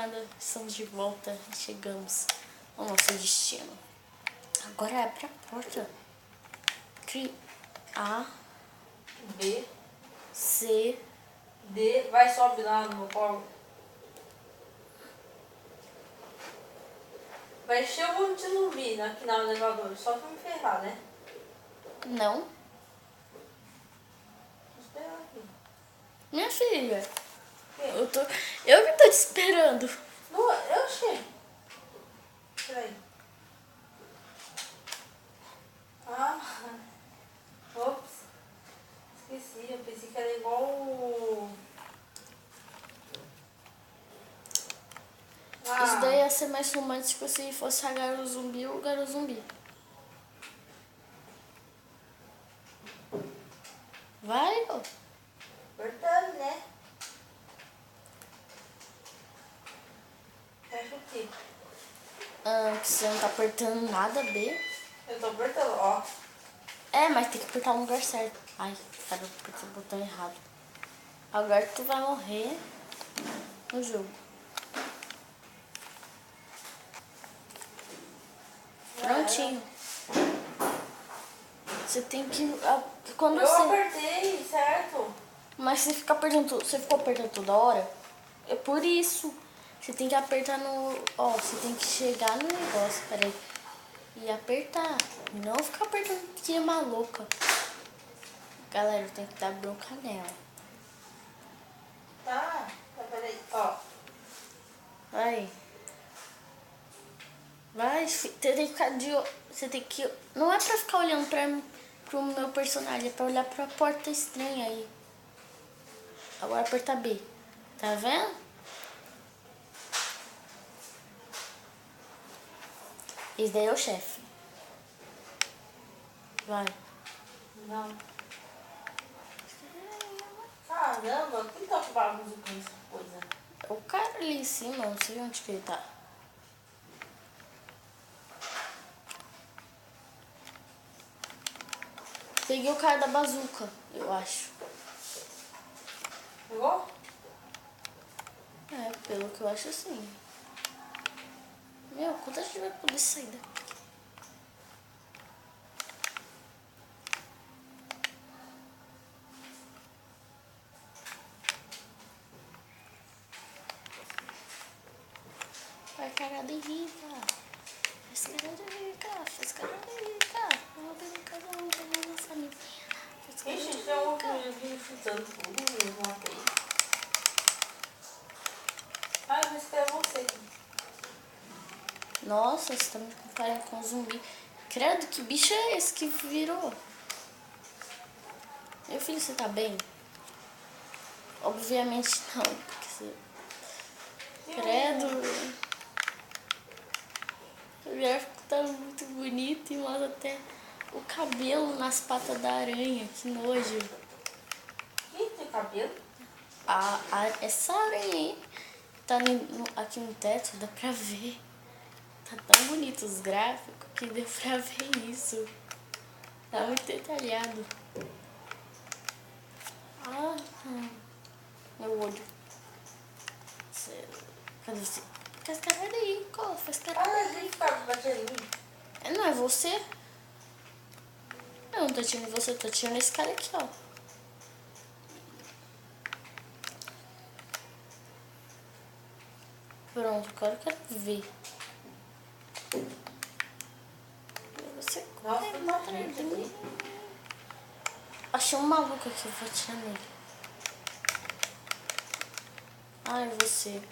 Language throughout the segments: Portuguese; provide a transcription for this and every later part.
nada, estamos de volta. Chegamos ao nosso destino. Agora abre a porta. A, B, C, D, vai, sobe lá no colo. Vai encher o monte de zumbi aqui no elevador, só pra me ferrar, né? não. Vou esperar aqui. Minha filha, Quê? eu que tô te esperando. Não, eu achei. Peraí. Ah, ops. Esqueci, eu pensei que era igual o... Isso daí ia ser mais romântico se fosse a Garo Zumbi ou o Garo Zumbi. Vai, ó. Apertando, né? Fecha aqui. Que você não tá apertando nada, B. Eu tô apertando, ó. É, mas tem que apertar no lugar certo. Ai, cara, eu apertei o botão errado. Agora tu vai morrer no jogo. Prontinho. Você tem que... Quando Eu você... apertei, certo? Mas você fica apertando, você ficou apertando toda hora. É por isso. Você tem que apertar no... Ó, você tem que chegar no negócio, peraí. E apertar. Não ficar apertando que é maluca. Galera, tem que dar bronca nela. Tá, peraí, ó. Vai. Vai, você tem que ficar de... Você tem que... Não é pra ficar olhando pro meu personagem, é pra olhar pra porta estranha aí. Agora aperta B. Tá vendo? Esse daí é o chefe. Vai. Não. Caramba, quem tá com bagunça com essa coisa? É o cara ali em cima, não sei onde que ele tá. Peguei o cara da bazuca, eu acho. Pegou? É, pelo que eu acho assim. Meu, quando a gente vai poder sair daqui? Vai, cara de rica. Faz cara de rica, faz cara de rica. Não tem casa, não tem nossa amiga. Faz cara de Ixi, tem um rica. vídeo chutando tudo, eu matei. Ah, eu vou esperar você. Nossa, você tá me comparando com um zumbi. Credo, que bicho é esse que virou? Meu filho, você tá bem? Obviamente não, porque você... Credo. O gráfico tá muito bonito e mostra até o cabelo nas patas da aranha. Que nojo. Quem tem cabelo? Essa aranha aí tá aqui no teto, dá pra ver. Tá tão bonito os gráficos que deu pra ver isso. Tá muito detalhado. Meu olho. Cadê você? Faz cara daí, Có, faz cara Ah, daí. ele fica batendo em mim. Não é você? Eu não tô tirando você, eu tô tirando esse cara aqui, ó. Pronto, agora eu quero ver. Você Nossa, corre tá atrás de muito mim. Achei um maluco aqui, eu vou atirar nele. Ai, você.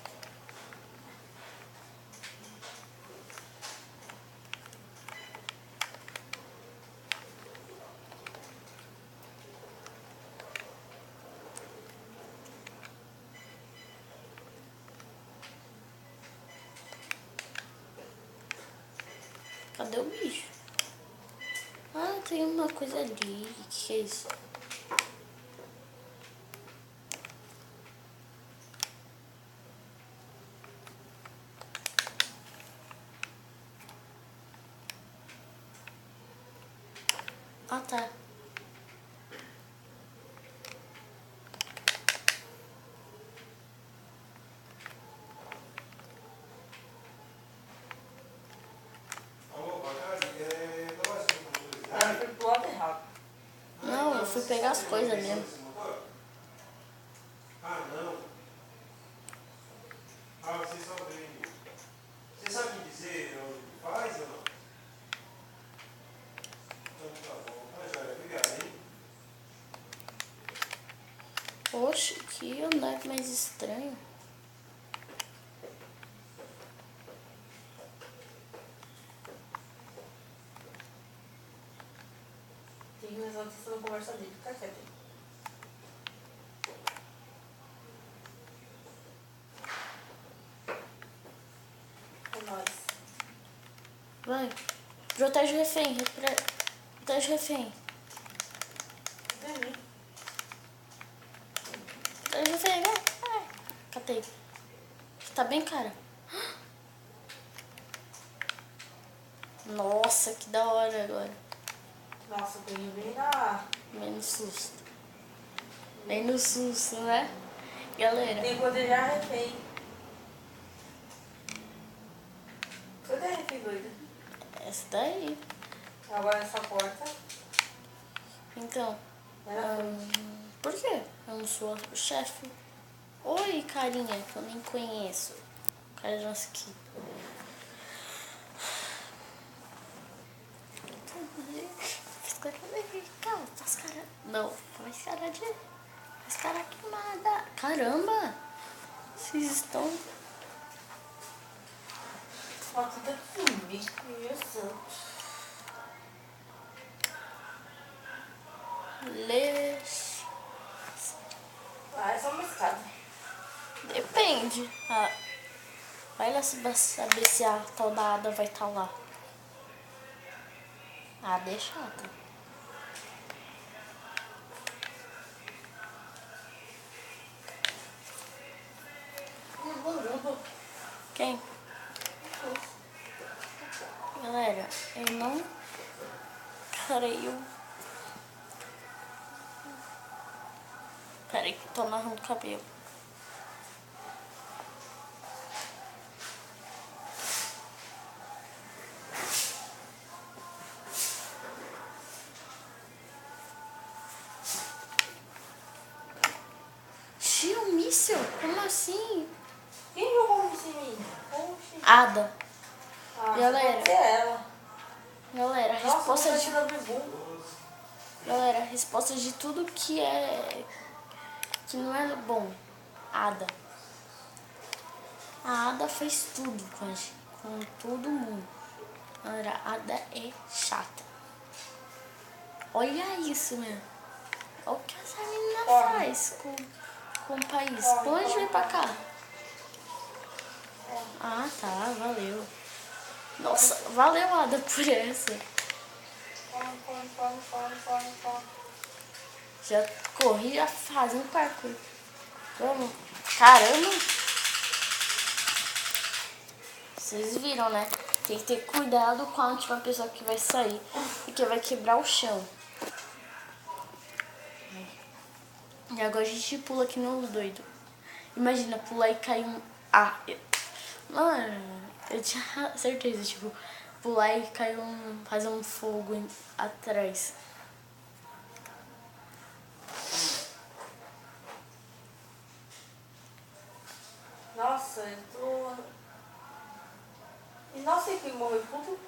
Cadê o bicho? Ah, tem uma coisa ali. O que é isso? Ah, tá. pegar as coisas mesmo. Ah, não. Ah, vocês só veem. Você sabe me dizer onde que faz ou não? Então tá bom. Mas olha, obrigado, hein? Oxe, que andar mais estranho. Tem que prestar atenção na conversa dele. Fica quieto aí. É nóis. Vai. Protege o refém. Protege o refém. Dormi. Protege o refém, vai. Vai. Catei. Tá bem, cara? Nossa, que da hora agora. Nossa, eu peguei bem na... Menos susto. Menos susto, né? Galera. Tem que proteger a refém. Cadê a refém doida? Essa daí. Agora essa porta. Então. Ela Por quê? Eu não sou o chefe. Oi, carinha, que eu nem conheço. O cara nossa aqui. Faz cara. Não, faz cara de. Faz cara queimada. Caramba! Vocês estão. Ó, tudo aqui. Meu Deus. Leves. Ah, é só uma escada. Depende. Ah, vai lá saber se a tal da Ada vai estar lá. A Ada é chata. Quem? Galera, eu não creio. Peraí que eu tô amarrando o cabelo. Tira um míssil? Como assim? Quem jogou isso em mim? Oxi. Ada. Ah, Galera. pode ser ela. Galera, a Nossa, resposta não de. tá bebum. Galera, a resposta de tudo que é. Que não é bom. Ada. A Ada fez tudo com a gente, com todo mundo. Galera, a Ada é chata. Olha isso, meu. Olha o que essa menina faz com o país. Pode vir pra cá. Ah, tá, valeu. Nossa, valeu, Ada, por essa. Já corri, já fazendo parkour. Vamos. Caramba. Vocês viram, né? Tem que ter cuidado com a última pessoa que vai sair, porque vai quebrar o chão. E agora a gente pula aqui no doido. Imagina, pular e cair um... Mano, eu tinha certeza, tipo, pular e cair fazer um fogo atrás. Nossa, eu tô... E nossa, quem morreu tudo?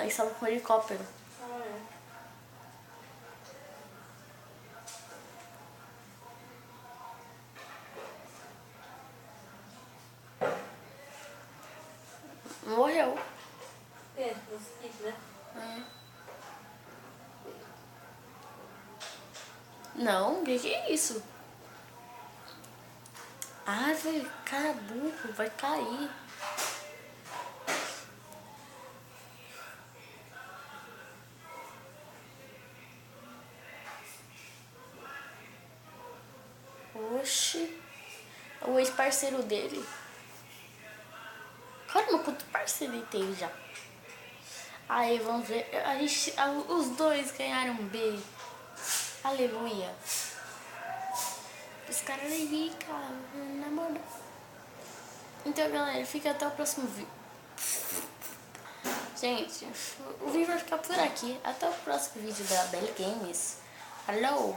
Eles estavam com helicóptero. Ah, é. Morreu. É, mosquito, né? Não, o que é isso? Ah, velho, cara burro, vai cair. Oxi. O ex-parceiro dele. Caramba, quanto parceiro ele teve já. Aí, vamos ver. Os dois ganharam B. Aleluia. Os caras eram ricos, namorado. Então, galera, fica até o próximo vídeo. Gente, o vídeo vai ficar por aqui. Até o próximo vídeo da Belly Games. Falou!